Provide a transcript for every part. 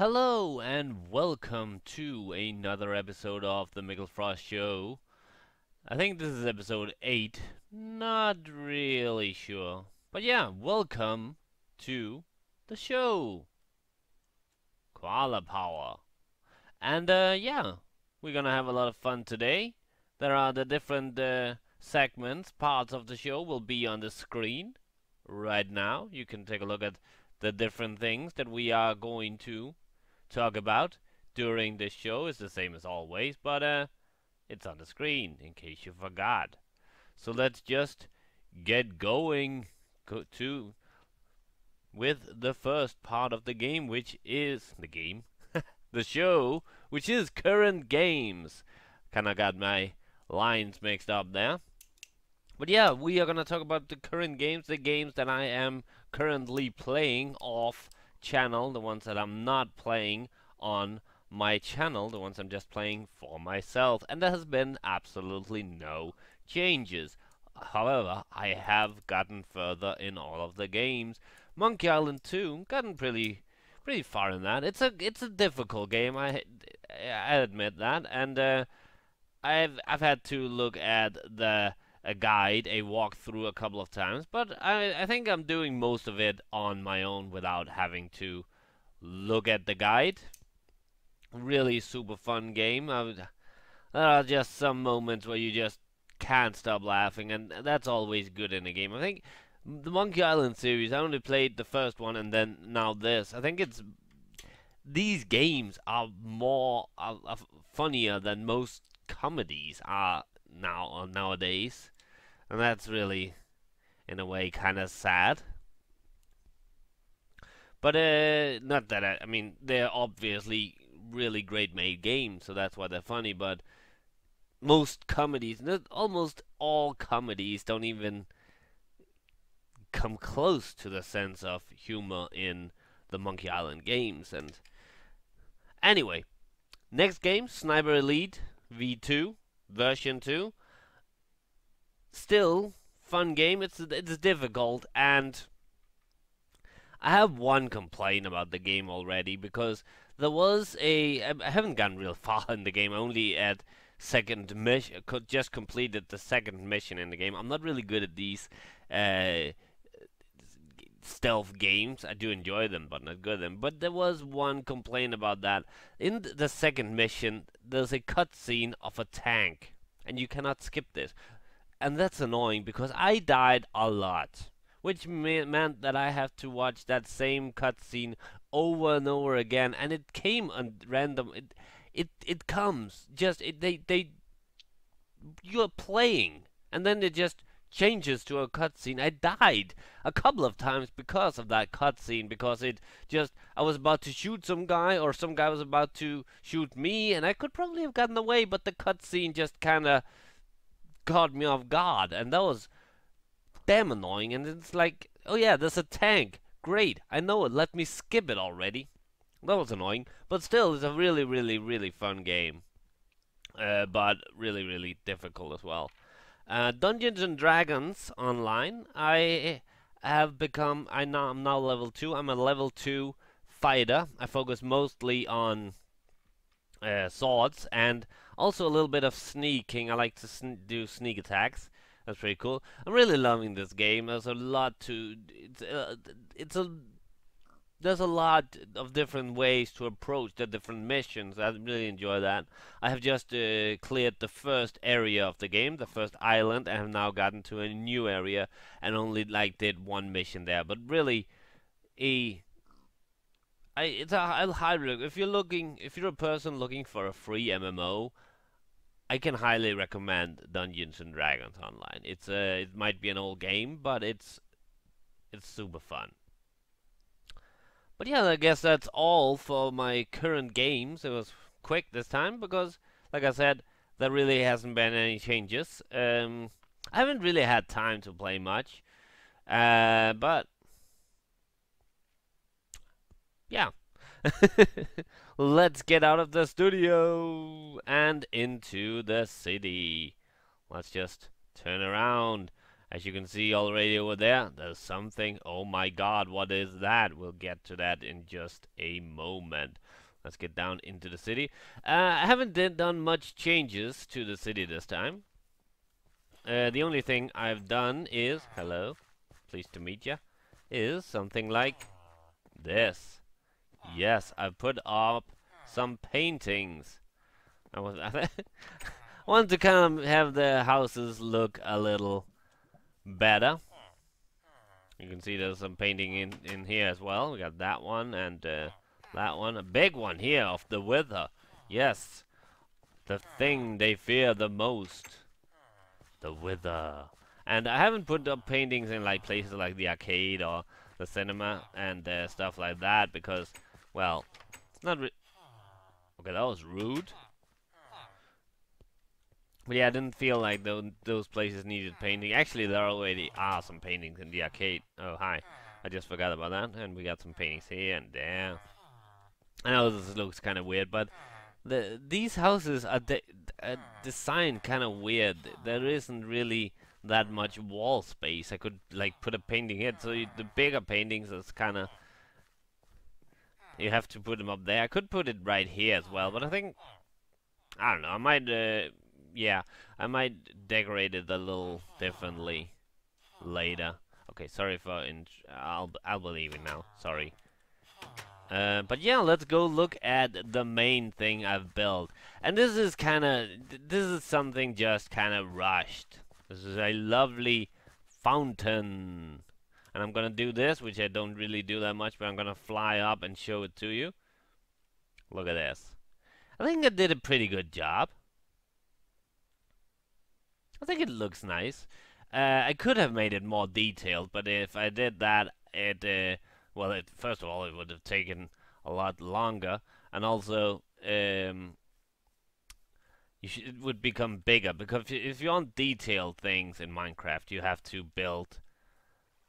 Hello and welcome to another episode of the Mikkel Show. I think this is episode 8. Not really sure. But yeah, welcome to the show. Koala Power. And yeah, we're gonna have a lot of fun today. There are the different segments, parts of the show will be on the screen right now. You can take a look at the different things that we are going to talk about during this show. Is the same as always, but it's on the screen in case you forgot. So let's just get going with the first part of the game, which is the show, which is current games. Kinda got my lines mixed up there. But yeah, we are gonna talk about the current games, the games that I am currently playing off channel, the ones that I'm not playing on my channel, the ones I'm just playing for myself, and there has been absolutely no changes. However, I have gotten further in all of the games. Monkey Island 2, gotten pretty far in that. It's a difficult game. I admit that, and I've had to look at a guide, a walkthrough a couple of times, but I think I'm doing most of it on my own without having to look at the guide. Really super fun game. There are just some moments where you just can't stop laughing, and that's always good in a game. I think the Monkey Island series, I only played the first one and then now this. I think these games are more funnier than most comedies are nowadays, and that's really, in a way, kind of sad. But not that I mean they're obviously really great made games, so that's why they're funny. But most comedies, almost all comedies, don't even come close to the sense of humor in the Monkey Island games. And anyway, next game, Sniper Elite V2 version 2. Still fun game. It's difficult, and I have one complaint about the game already, because there was I haven't gone real far in the game. Only at second mission, just completed the second mission in the game. I'm not really good at these uh, stealth games. I do enjoy them, but not good at them. But there was one complaint about that. In the second mission, there's a cutscene of a tank, and you cannot skip this. And that's annoying because I died a lot, which meant that I have to watch that same cutscene over and over again, and it came on random. It comes just they you're playing, and then it just changes to a cutscene. I died a couple of times because of that cutscene, because I was about to shoot some guy, or some guy was about to shoot me, and I could probably have gotten away, but the cutscene just kind of caught me off guard, and that was damn annoying. And it's like, oh yeah, there's a tank. Great, I know it. Let me skip it already. That was annoying, but still, it's a really, really, really fun game. But really, really difficult as well. Dungeons and Dragons Online. I'm now level 2. I'm a level 2 fighter. I focus mostly on swords, and also a little bit of sneaking. I like to do sneak attacks. That's pretty cool. I'm really loving this game. There's a lot to there's a lot of different ways to approach the different missions. I really enjoy that. I have just cleared the first area of the game, the first island. I have now gotten to a new area and only did one mission there. But really, I'll highly, if you're a person looking for a free MMO, I can highly recommend Dungeons and Dragons Online. It might be an old game, but it's super fun. But yeah, I guess that's all for my current games. It was quick this time because, like I said, there really hasn't been any changes. I haven't really had time to play much, but yeah. Let's get out of the studio and into the city. Let's just turn around As you can see already over there, there's something. Oh my god, what is that? We'll get to that in just a moment. Let's get down into the city. I haven't done much changes to the city this time. The only thing I've done is, hello, pleased to meet ya, is something like this. Yes, I've put up some paintings. I wanted to kind of have the houses look a little better. You can see there's some painting in here as well. We got that one and that one. A big one here of the Wither. Yes, the thing they fear the most. The Wither. And I haven't put up paintings in like places like the arcade or the cinema and stuff like that because, well, it's not okay, that was rude. But yeah, I didn't feel like those places needed painting. Actually, there already are some paintings in the arcade. Oh, hi. I just forgot about that. And we got some paintings here and there. I know this looks kind of weird, but these houses are designed kind of weird. There isn't really that much wall space. I could like put a painting here. So the bigger paintings is kind of, you have to put them up there. I could put it right here as well, but I think, I don't know. I might, yeah, I might decorate it a little differently later. Okay, sorry for I'll believe it now. Sorry. But yeah, let's go look at the main thing I've built. And this is something just kind of rushed. This is a lovely fountain. And I'm gonna do this, which I don't really do that much, but I'm gonna fly up and show it to you. Look at this. I think I did a pretty good job. I think it looks nice. I could have made it more detailed, but if I did that, well, first of all, it would have taken a lot longer, and also it would become bigger, because if you want detailed things in Minecraft, you have to build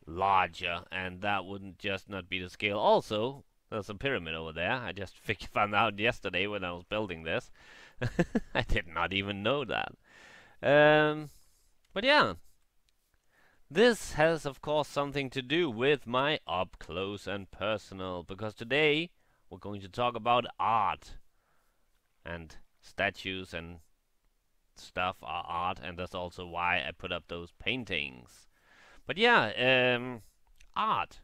larger, and that wouldn't just not be the scale. Also, there's a pyramid over there. I just found out yesterday when I was building this. I did not even know that. But yeah, this has of course something to do with my up close and personal, because today we're going to talk about art, and statues and stuff are art, and that's also why I put up those paintings. But yeah, art.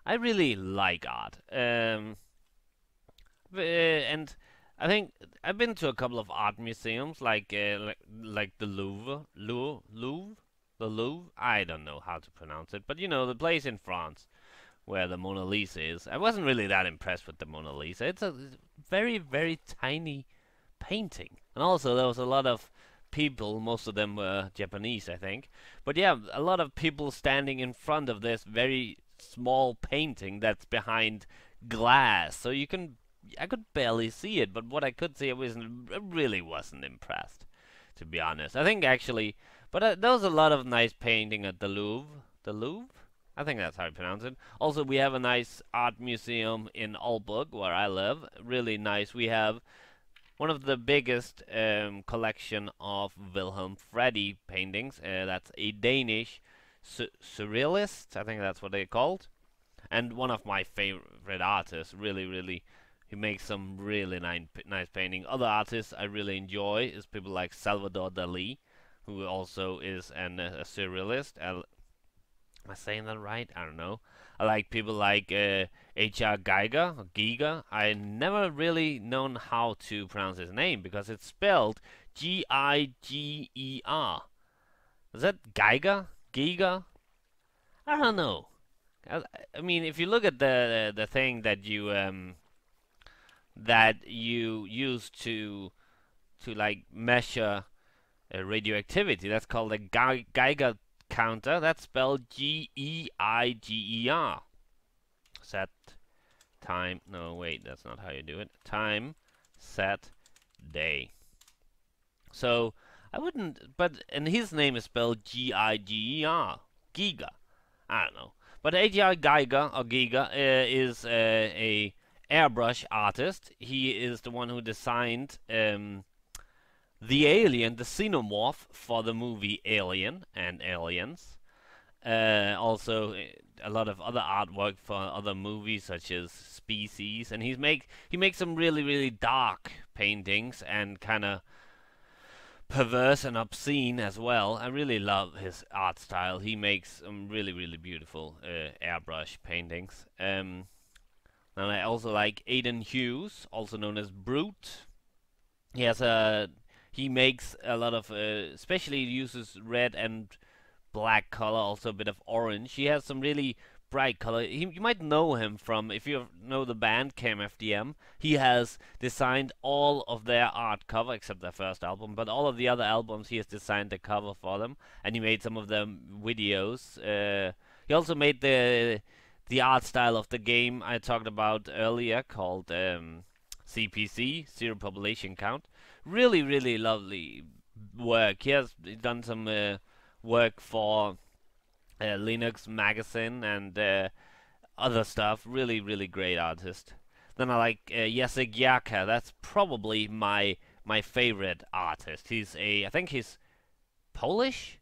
I really like art. And I think I've been to a couple of art museums, like the Louvre. The Louvre. I don't know how to pronounce it, but you know, the place in France where the Mona Lisa is. I wasn't really that impressed with the Mona Lisa. It's a very, very tiny painting, and also there was a lot of people. Most of them were Japanese, I think. But yeah, a lot of people standing in front of this very small painting that's behind glass, so I could barely see it, but what I could see, I really wasn't impressed, to be honest. I think actually, but there was a lot of nice painting at the Louvre. The Louvre? I think that's how you pronounce it. Also, we have a nice art museum in Aalborg, where I live. Really nice. We have one of the biggest collection of Wilhelm Freddy paintings. That's a Danish surrealist. I think that's what they're called. And one of my favorite artists. Really, he makes some really nice painting. Other artists I really enjoy is people like Salvador Dali, who also is a surrealist. Am I saying that right? I don't know. I like people like H.R. Geiger, or Giger. I never really known how to pronounce his name because it's spelled Giger. Is that Geiger? Giger? I don't know. I mean, if you look at the thing that you use to like measure radioactivity, that's called a Geiger counter. That's spelled Geiger. Set time. No, wait, that's not how you do it. Time, set, day. So I wouldn't, and his name is spelled Giger. Giga. I don't know. But H.R. Geiger, or Giga, is a airbrush artist. He is the one who designed the alien, the xenomorph, for the movie Alien and Aliens. Also, a lot of other artwork for other movies such as Species, and he makes some really dark paintings and kind of perverse and obscene as well. I really love his art style. He makes some really beautiful airbrush paintings. And I also like Aidan Hughes, also known as Brute. He has a he makes a lot of, especially uses red and black color, also a bit of orange. He has some really bright color. You might know him from, if you know the band KMFDM. He has designed all of their art cover except their first album, but all of the other albums he has designed the cover for them, and he made some of the videos. He also made the art style of the game I talked about earlier called CPC, Zero Population Count. Really lovely work. He has done some work for Linux Magazine and other stuff. Really great artist. Then I like Jacek Jaka. That's probably my favorite artist. I think he's Polish.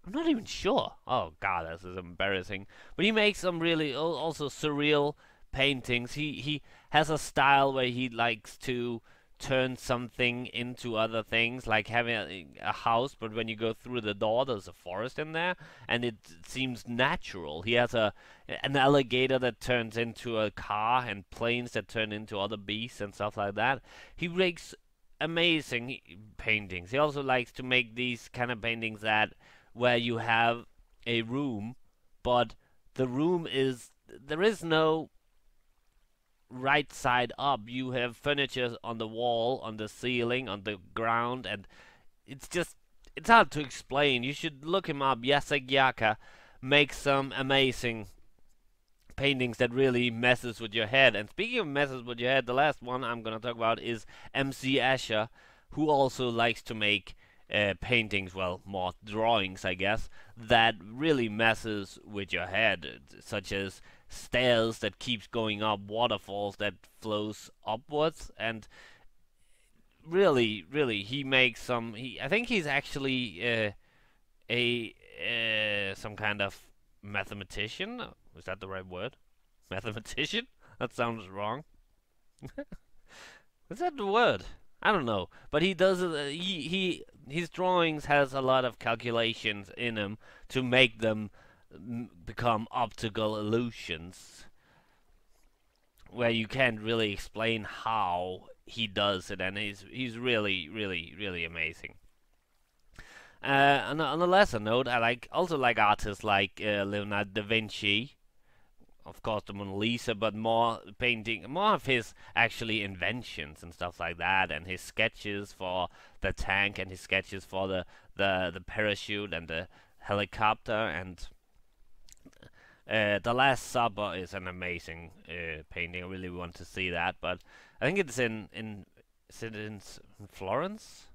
I'm not even sure. Oh god, this is embarrassing. But he makes some really also surreal paintings. He has a style where he likes to turn something into other things, like having a house, but when you go through the door, there's a forest in there, and it seems natural. He has an alligator that turns into a car, and planes that turn into other beasts and stuff like that. He makes amazing paintings. He also likes to make these kind of paintings that where you have a room, but the room is there is no right side up. You have furniture on the wall, on the ceiling, on the ground, and it's hard to explain. You should look him up. Jacek Jaka makes some amazing paintings that really messes with your head. And speaking of messes with your head, the last one I'm gonna talk about is MC Asher, who also likes to make paintings, well, more drawings, I guess, that really messes with your head, such as stairs that keeps going up, waterfalls that flows upwards, and really, he makes some. I think he's actually a some kind of mathematician. Is that the right word? Mathematician? That sounds wrong. Is that the word? I don't know, but he does. His drawings has a lot of calculations in them to make them become optical illusions, where you can't really explain how he does it, and he's really amazing. On a lesser note, I also like artists like Leonardo da Vinci, of course the Mona Lisa, but more of his actually inventions and stuff like that, and his sketches for the tank, and his sketches for the parachute and the helicopter, and the Last Supper is an amazing painting. I really want to see that, but I think it's is it in Florence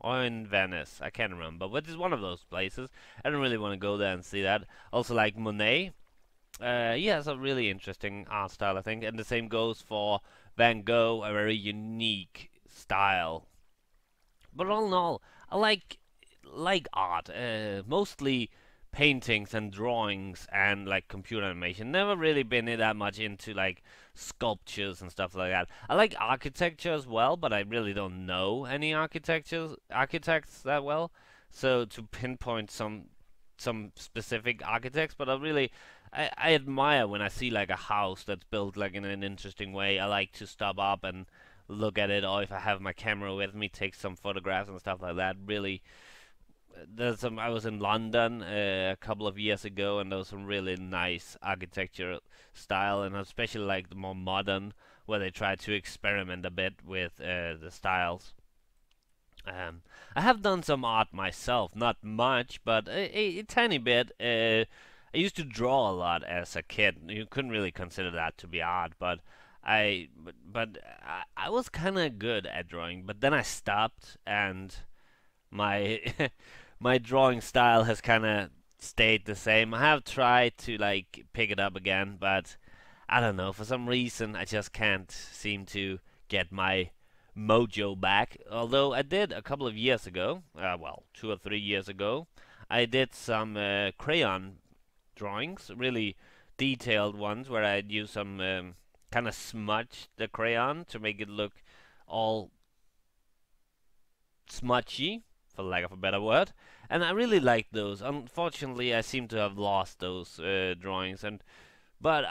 or in Venice? I can't remember, but it's one of those places. I don't really want to go there and see that. Also like Monet. He has a really interesting art style, I think, and the same goes for Van Gogh, a very unique style. But all in all, I like art, mostly paintings and drawings and like computer animation. Never really been that much into like sculptures and stuff like that. I like architecture as well, but I really don't know any architects that well. So to pinpoint some specific architects, but I admire when I see like a house that's built like in an interesting way. I like to stop up and look at it, or if I have my camera with me, take some photographs and stuff like that. Really, there's some. I was in London a couple of years ago, and there was some really nice architecture style, and especially like the more modern, where they try to experiment a bit with the styles. I have done some art myself, not much, but a tiny bit. I used to draw a lot as a kid. You couldn't really consider that to be art, but I was kind of good at drawing. But then I stopped, and my my drawing style has kind of stayed the same. I have tried to like pick it up again, but I don't know. For some reason, I just can't seem to get my mojo back. Although I did a couple of years ago, well, 2 or 3 years ago, I did some crayon drawings, really detailed ones, where I'd use some kind of smudge the crayon to make it look all smudgy, for lack of a better word. And I really liked those. Unfortunately, I seem to have lost those drawings, and but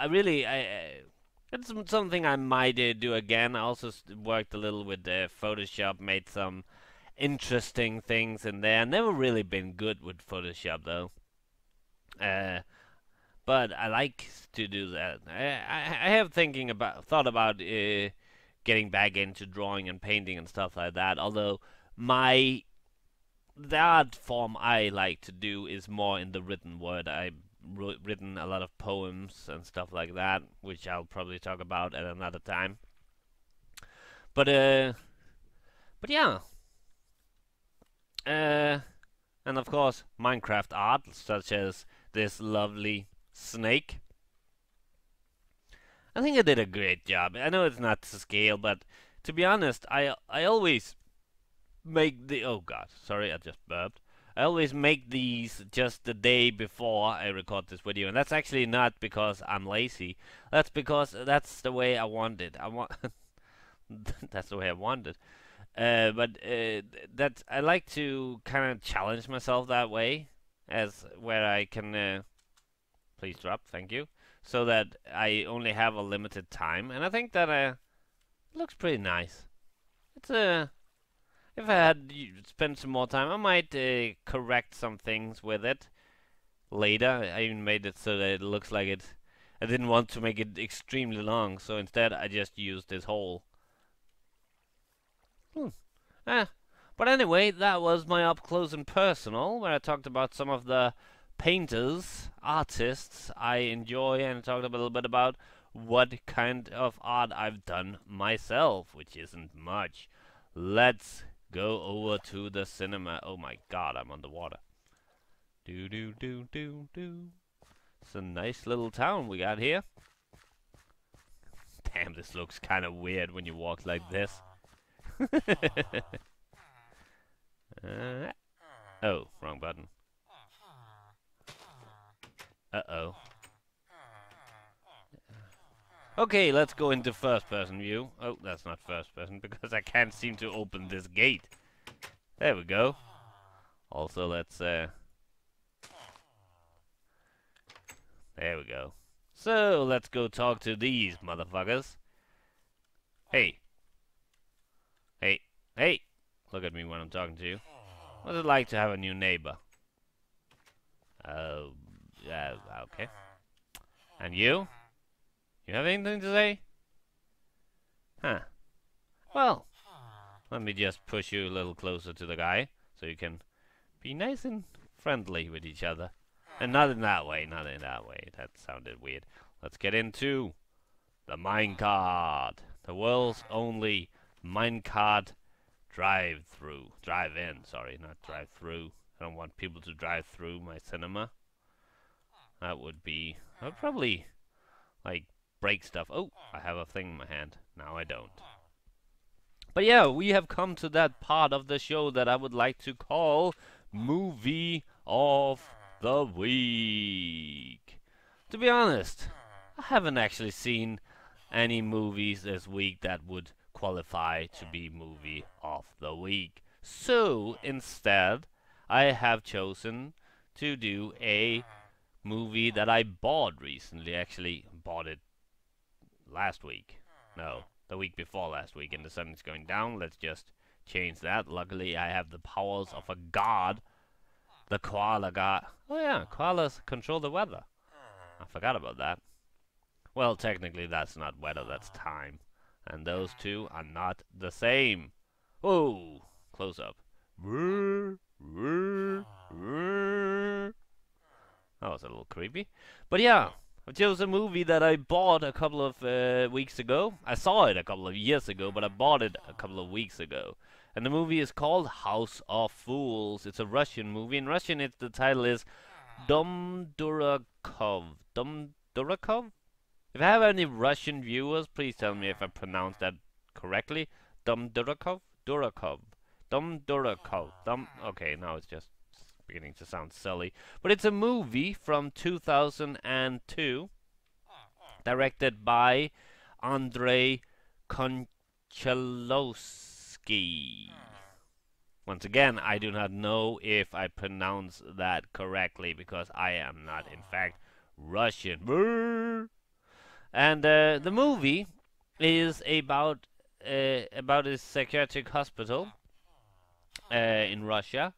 it's something I might do again. I also worked a little with Photoshop, made some interesting things in there. Never really been good with Photoshop though. Uh, but I like to do that. I have thought about getting back into drawing and painting and stuff like that. Although my the art form I like to do is more in the written word. I've written a lot of poems and stuff like that, which I'll probably talk about at another time. But yeah, uh, and of course Minecraft art, such as this lovely snake. I think I did a great job. I know it's not to scale, but to be honest, I always make the oh god, sorry, I just burped. I always make these just the day before I record this video, and that's actually not because I'm lazy. That's because that's the way I want it. I want that's the way I want it. But that I like to kind of challenge myself that way, as where I can please drop, thank you, so that I only have a limited time, and I think that looks pretty nice. It's a if I had spent some more time, I might correct some things with it later. I even made it so that it looks like it. I didn't want to make it extremely long, so instead I just used this hole. Eh. But anyway, that was my up close and personal, where I talked about some of the painters, artists I enjoy, and talked a little bit about what kind of art I've done myself, which isn't much. Let's go over to the cinema. Oh my god, I'm underwater. Do do do do do. It's a nice little town we got here. Damn, this looks kind of weird when you walk like this. Oh, wrong button. Uh-oh. Okay, let's go into first person view. Oh, that's not first person because I can't seem to open this gate. There we go. Also, let's there we go. So, let's go talk to these motherfuckers. Hey. Hey. Hey. Look at me when I'm talking to you. What's it like to have a new neighbor? Yeah, okay. And you? You have anything to say? Huh. Well, let me just push you a little closer to the guy, so you can be nice and friendly with each other. And not in that way, not in that way. That sounded weird. Let's get into the minecart. The world's only minecart drive-in, sorry, not drive-through. I don't want people to drive through my cinema. That would be... I'd probably, like, break stuff. Oh, I have a thing in my hand. Now I don't. But yeah, we have come to that part of the show that I would like to call Movie of the Week. To be honest, I haven't actually seen any movies this week that would qualify to be Movie of the Week. So, instead, I have chosen to do a movie that I bought recently. Actually, bought it last week. No, the week before last week, and the sun is going down. Let's just change that. Luckily, I have the powers of a god. The koala god. Oh yeah, koalas control the weather. I forgot about that. Well, technically, that's not weather, that's time. And those two are not the same. Whoa! Close up. That was a little creepy. But yeah, I chose a movie that I bought a couple of weeks ago. I saw it a couple of years ago, but I bought it a couple of weeks ago. And the movie is called House of Fools. It's a Russian movie. In Russian, the title is Dom Durakov. Dom Durakov? If I have any Russian viewers, please tell me if I pronounced that correctly. Dom Durakov? Durakov. Dom Durakov. Okay, now it's just beginning to sound silly. But it's a movie from 2002, directed by Andrei Konchalovsky. Once again, I do not know if I pronounce that correctly because I am not, in fact, Russian. And the movie is about a psychiatric hospital in Russia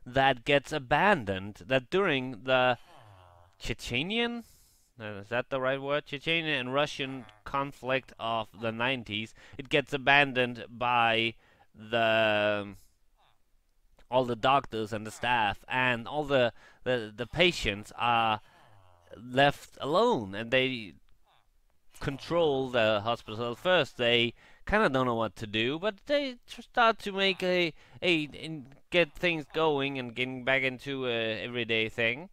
that gets abandoned. That during the Chechenian, is that the right word? Chechenian and Russian conflict of the 90s, it gets abandoned by the all the doctors and the staff, and all the patients are left alone, and they control the hospital. First, they kind of don't know what to do, but they start to make get things going and getting back into a everyday thing.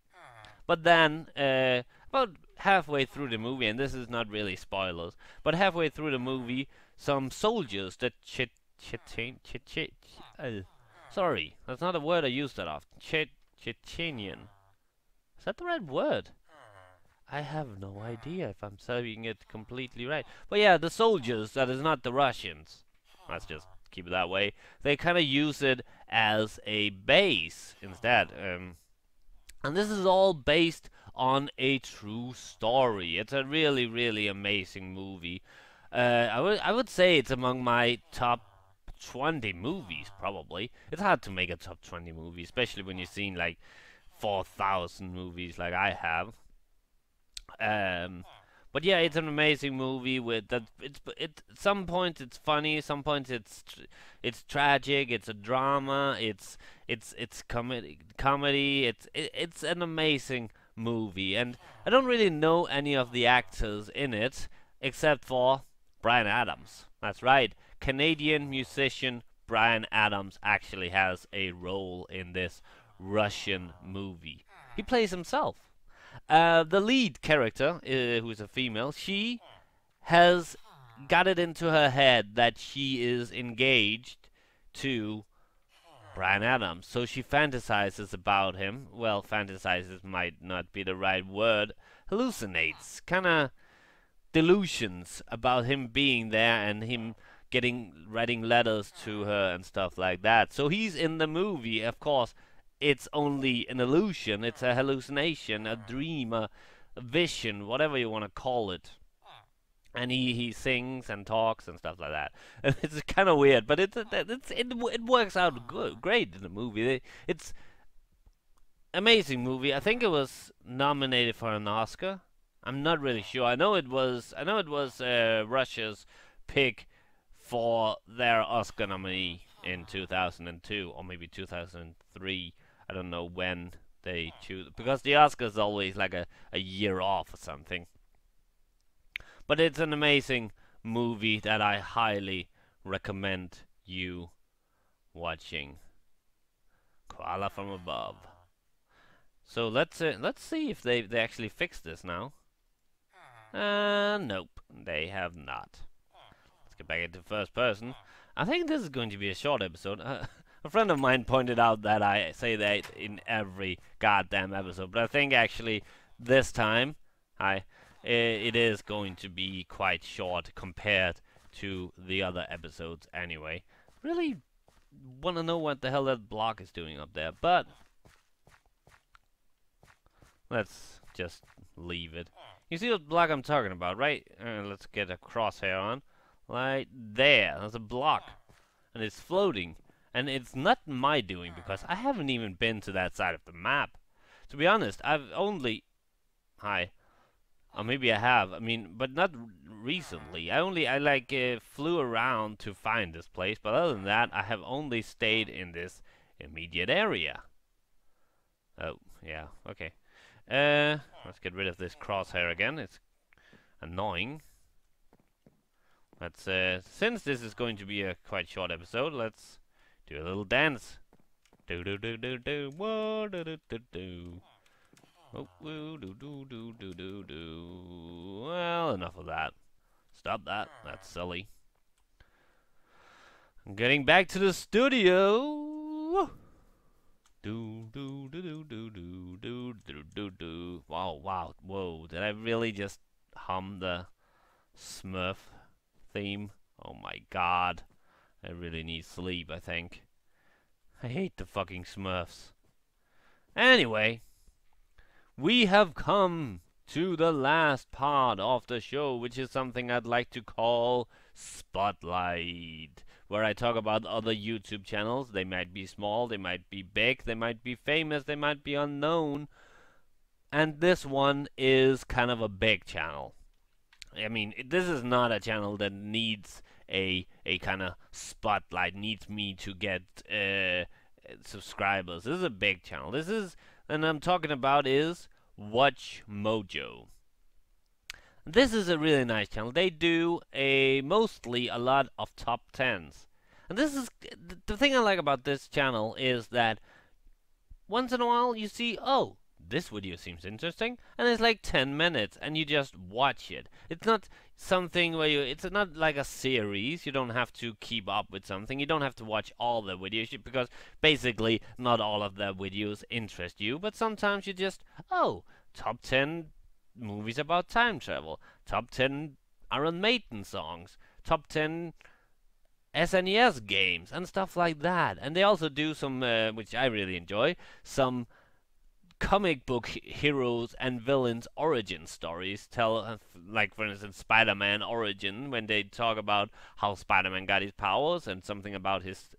But then, about halfway through the movie, and this is not really spoilers, but halfway through the movie, some soldiers, sorry, that's not a word I use that often. Chechenian. Is that the right word? I have no idea if I'm saying it completely right. But yeah, the soldiers, that is not the Russians. Let's just keep it that way. They kind of use it as a base instead. And this is all based on a true story. It's a really, really amazing movie. I would say it's among my top 20 movies, probably. It's hard to make a top 20 movie, especially when you've seen like 4,000 movies like I have. Um, but yeah, it's an amazing movie with that. Some points it's funny, some points it's tragic. It's a drama. It's comedy. It's an amazing movie, and I don't really know any of the actors in it except for Bryan Adams. That's right, Canadian musician Bryan Adams actually has a role in this Russian movie. He plays himself. The lead character, who's a female, she has got it into her head that she is engaged to Bryan Adams. So she fantasizes about him. Well, fantasizes might not be the right word. Hallucinates, kind of delusions about him being there and him writing letters to her and stuff like that. So he's in the movie, of course. It's only an illusion, it's a hallucination, a dream, a vision, whatever you want to call it. And he sings and talks and stuff like that. And it's kind of weird, but it works out great in the movie. It's amazing movie. I think it was nominated for an Oscar. I'm not really sure. I know it was Russia's pick for their Oscar nominee in 2002 or maybe 2003. I don't know when they choose, because the Oscars always like a year off or something. But it's an amazing movie that I highly recommend you watching. Koala from Above. So let's see if they actually fixed this now. Nope, they have not. Let's get back into first person. I think this is going to be a short episode. A friend of mine pointed out that I say that in every goddamn episode, but I think actually this time it is going to be quite short compared to the other episodes anyway. Really want to know what the hell that block is doing up there, but let's just leave it. You see what block I'm talking about, right? Let's get a crosshair on. Right there. There's a block. And it's floating. And it's not my doing, because I haven't even been to that side of the map. To be honest, I've only... Hi. Or maybe I have. I mean, but not recently. I flew around to find this place. But other than that, I have only stayed in this immediate area. Oh, yeah. Okay. Let's get rid of this crosshair again. It's annoying. Let's, since this is going to be a quite short episode, let's do a little dance. Do do do do do, whoa do do do do. Oh, woo do do do do do do. Well, enough of that. Stop that. That's silly. I'm getting back to the studio. Do do do do do do do do do do. Wow, wow, whoa! Did I really just hum the Smurf theme? Oh my god! I really need sleep. I think. I hate the fucking Smurfs. Anyway, we have come to the last part of the show, which is something I'd like to call Spotlight, where I talk about other YouTube channels. They might be small, they might be big, they might be famous, they might be unknown. And this one is kind of a big channel. I mean, this is not a channel that needs a kind of spotlight, needs me to get subscribers. This is a big channel. This is, and I'm talking about is Watch Mojo. This is a really nice channel. They do mostly a lot of top 10s. And this is the thing I like about this channel is that once in a while you see, oh, this video seems interesting, and it's like 10 minutes, and you just watch it. It's not something where it's not like a series. You don't have to keep up with something. You don't have to watch all the videos, because basically not all of the videos interest you, but sometimes you just, oh, top 10 movies about time travel, top 10 Iron Maiden songs, top 10 SNES games, and stuff like that. And they also do some, which I really enjoy, some comic book heroes and villains origin stories. Like for instance Spider-Man origin, when they talk about how Spider-Man got his powers and something about his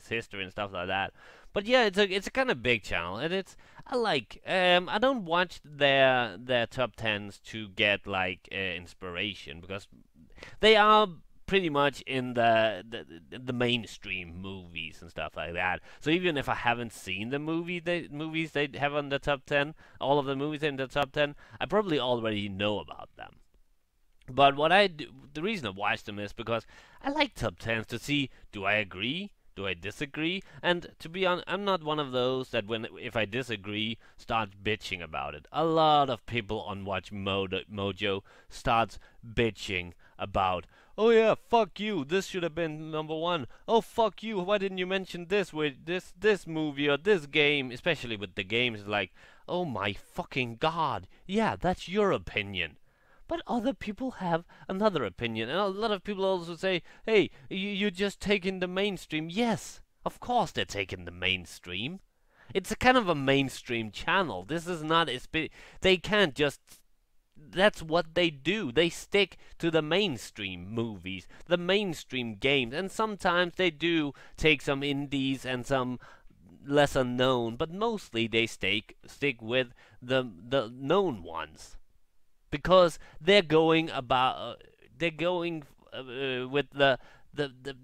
history and stuff like that. But yeah, it's a kind of big channel, and I don't watch their top 10s to get like inspiration, because they are pretty much in the mainstream movies and stuff like that. So even if I haven't seen the movies they have on the top 10, all of the movies in the top 10, I probably already know about them. But what I do, the reason I watch them is because I like top 10s to see, do I agree? Do I disagree? And to be honest, I'm not one of those that if I disagree, starts bitching about it. A lot of people on Watch Mojo starts bitching about, oh yeah, fuck you, this should have been number one. Oh fuck you, why didn't you mention this with this movie or this game? Especially with the games, like, oh my fucking god, yeah, that's your opinion. But other people have another opinion, and a lot of people also say, hey, you're just taking the mainstream. Yes, of course they're taking the mainstream. It's a kind of a mainstream channel. This is not they can't just, that's what they do. They stick to the mainstream movies, the mainstream games, and sometimes they do take some indies and some lesser known, but mostly they stick with the known ones, because they're going with the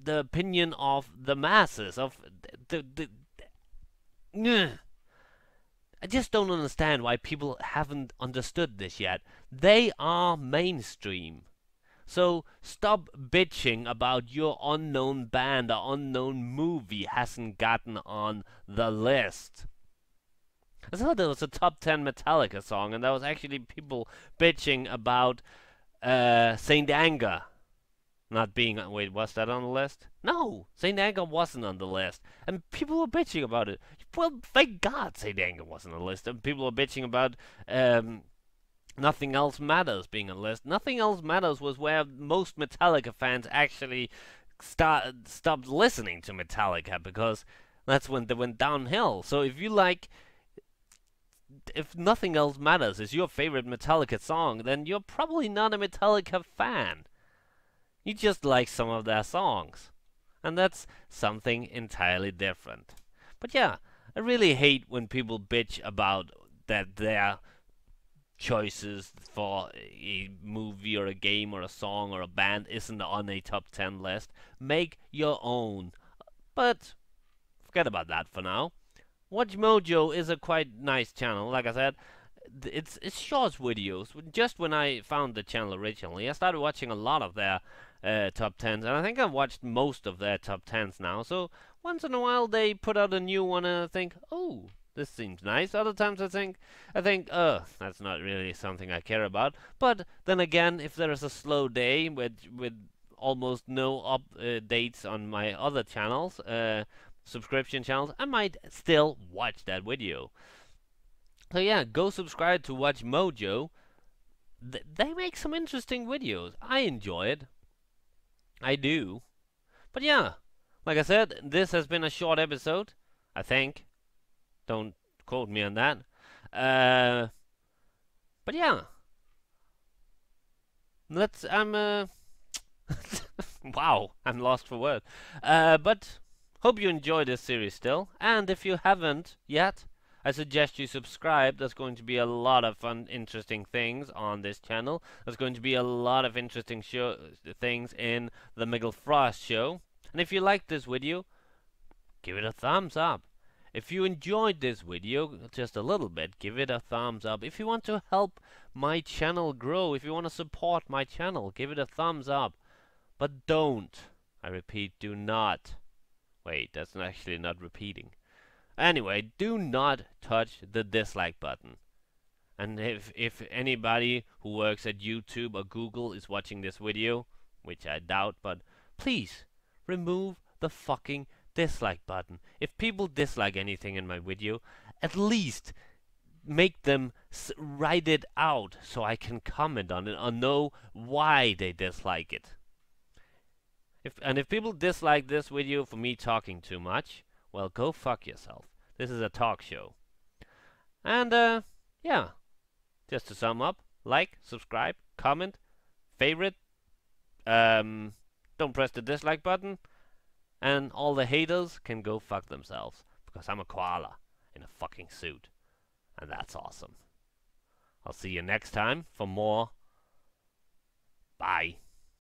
opinion of the masses, of I just don't understand why people haven't understood this yet. They are mainstream. So stop bitching about your unknown band or unknown movie hasn't gotten on the list. I thought there was a top 10 Metallica song, and there was actually people bitching about Saint Anger not being. Wait, was that on the list? No, Saint Anger wasn't on the list, and people were bitching about it. Well, thank God Saint Anger wasn't on the list, and people were bitching about Nothing Else Matters being on the list. Nothing Else Matters was where most Metallica fans actually stopped listening to Metallica, because that's when they went downhill. So if Nothing Else Matters is your favorite Metallica song, then you're probably not a Metallica fan. You just like some of their songs. And that's something entirely different. But yeah, I really hate when people bitch about that their choices for a movie or a game or a song or a band isn't on a top 10 list. Make your own. But forget about that for now. Watch Mojo is a quite nice channel. Like I said, it's short videos. Just when I found the channel originally, I started watching a lot of their top 10s, and I think I've watched most of their top 10s now. So once in a while they put out a new one, and I think, oh, this seems nice. Other times I think, that's not really something I care about. But then again, if there is a slow day with almost no updates on my other channels, subscription channels, I might still watch that video. So yeah, go subscribe to Watch Mojo. They make some interesting videos. I enjoy it. I do. But yeah, like I said, this has been a short episode. I think. Don't quote me on that. But yeah, let's. Wow, I'm lost for words. But hope you enjoy this series still. And if you haven't yet, I suggest you subscribe. There's going to be a lot of fun, interesting things on this channel. There's going to be a lot of interesting things in the Mikkel Frost show. And if you liked this video, give it a thumbs up. If you enjoyed this video just a little bit, give it a thumbs up. If you want to help my channel grow, if you want to support my channel, give it a thumbs up. But don't, I repeat, do not. Wait, that's actually not repeating. Anyway, do not touch the dislike button. And if anybody who works at YouTube or Google is watching this video, which I doubt, but please remove the fucking dislike button. If people dislike anything in my video, at least make them write it out so I can comment on it or know why they dislike it. If people dislike this video for me talking too much, well, go fuck yourself. This is a talk show. And yeah, just to sum up, like, subscribe, comment, favorite, don't press the dislike button, and all the haters can go fuck themselves, because I'm a koala in a fucking suit, and that's awesome. I'll see you next time for more. Bye.